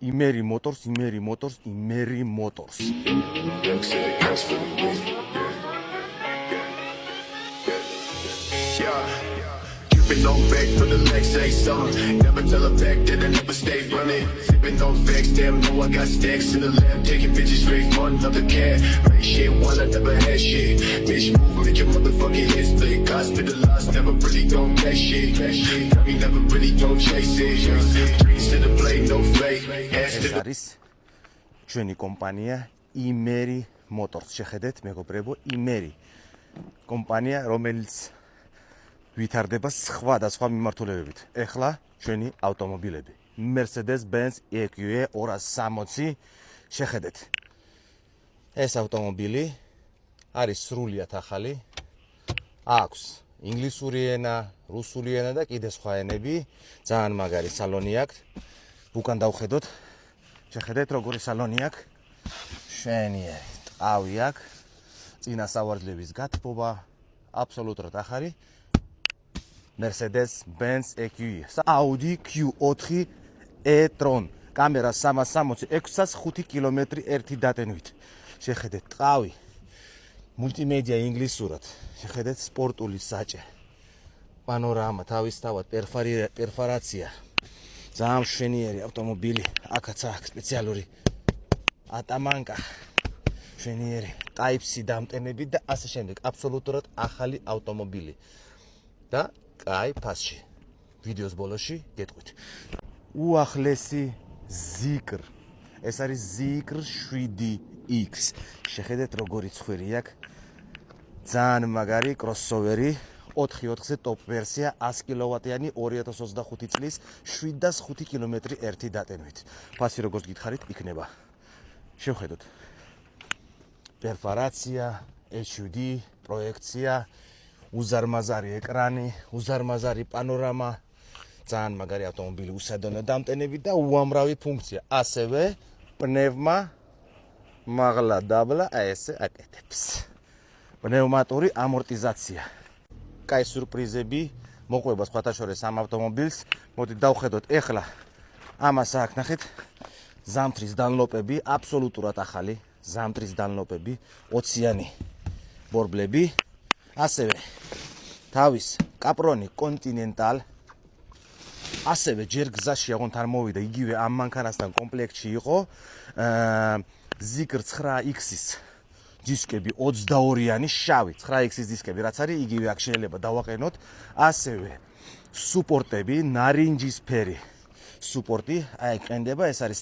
იმერი მოტორს. Sipping on back for the legs say something. Never tell her back that I never stay running. Sipping on facts, damn, know I got stacks in the lab. Taking bitches straight from another cat. Right shit, one I never had shit. Bitch, move, make your motherfucking head split. Cost me the loss, never really gon' that shit. Got me never really gon' chase it. Dreams to the plate, no fake. Ass to the არის ჩვენი კომპანია იმერი მოტორს. შეხედეთ, მეგობრებო, იმერი კომპანია, რომელიც ვითარდება სხვადასხვა მიმართულებებით. ეხლა ჩვენი ავტომობილები Mercedes-Benz EQE 260. შეხედეთ. ეს ავტომობილი არის სრულიად ახალი. აქვს ინგლისური ენა, რუსული ენა და კიდე სხვა ენები. ძალიან მაგარი სალონი აქვს. უკან დავხედოთ. შეხედეთ, როგორი სალონი აქვს. შვენიერი ტყავი აქვს. წინა სავარძლების გათბობა აბსოლუტურად ახალი. Mercedes-Benz EQE. Audi Q4 e-tron. კამერა 360, 605 კილომეტრი ერთი დატენვით. შეხედეთ, ტყავი. მულტიმედია ინგლისურად. შეხედეთ, სპორტული საჭე. პანორამა, თავისთავად პერფორაცია. ძალიან მშვენიერი ავტომობილი. აქაც აქვს სპეციალური ატამანკა. მშვენიერი Type-C დამტენები და ასე შემდეგ. აბსოლუტურად ახალი ავტომობილი. და კაი ფასში. ვიდეოს ბოლოში გეტყვით. უახლესი Zikr. ეს არის Zikr 7X. შეხედეთ, როგორი ცხვირი აქვს. ძალიან მაგარი კროსოვერი. 4/4-ზე ტოპ ვერსია 100 კილოვატიანი 2025 წლის 705 კილომეტრი ერთი დატენვით. ფასი როგორც გითხარით, იქნება. შევხედოთ. პერფორაცია, HUD, პროექცია, უზარმაზარი ეკრანი, უზარმაზარი პანორამა, ძალიან მაგარი ავტომობილი, უსადენო დამტენები და უამრავი ფუნქცია. ასევე პნევმა მაღლა დაბლა ესე აკეთებს. პნევმატური ამორტიზაცია. კაი სურპრიზები მოყვება სხვათა შორის ამ ავტომობილს. მოდით დავხედოთ ეხლა. ამას აქ ნახეთ. ზამთრის დანლოპები, აბსოლუტურად ახალი ზამთრის დანლოპები, 20-იანი ბორბლები. ასევე თავის კაპრონი კონტინენტალ. ასევე ჯერ გზაში აღონთ არ მოვიდა, იგივე ამ მანქანასთან კომპლექტში იყო. Zikr 9X-ის დისკები 22-იანი შავი 9X-ის დისკები რაც არის, იგივე აქ შეიძლება დავაყენოთ. ასევე სუპორტები, ნარინჯისფერი სუპორტი, აი ყენდება, ეს არის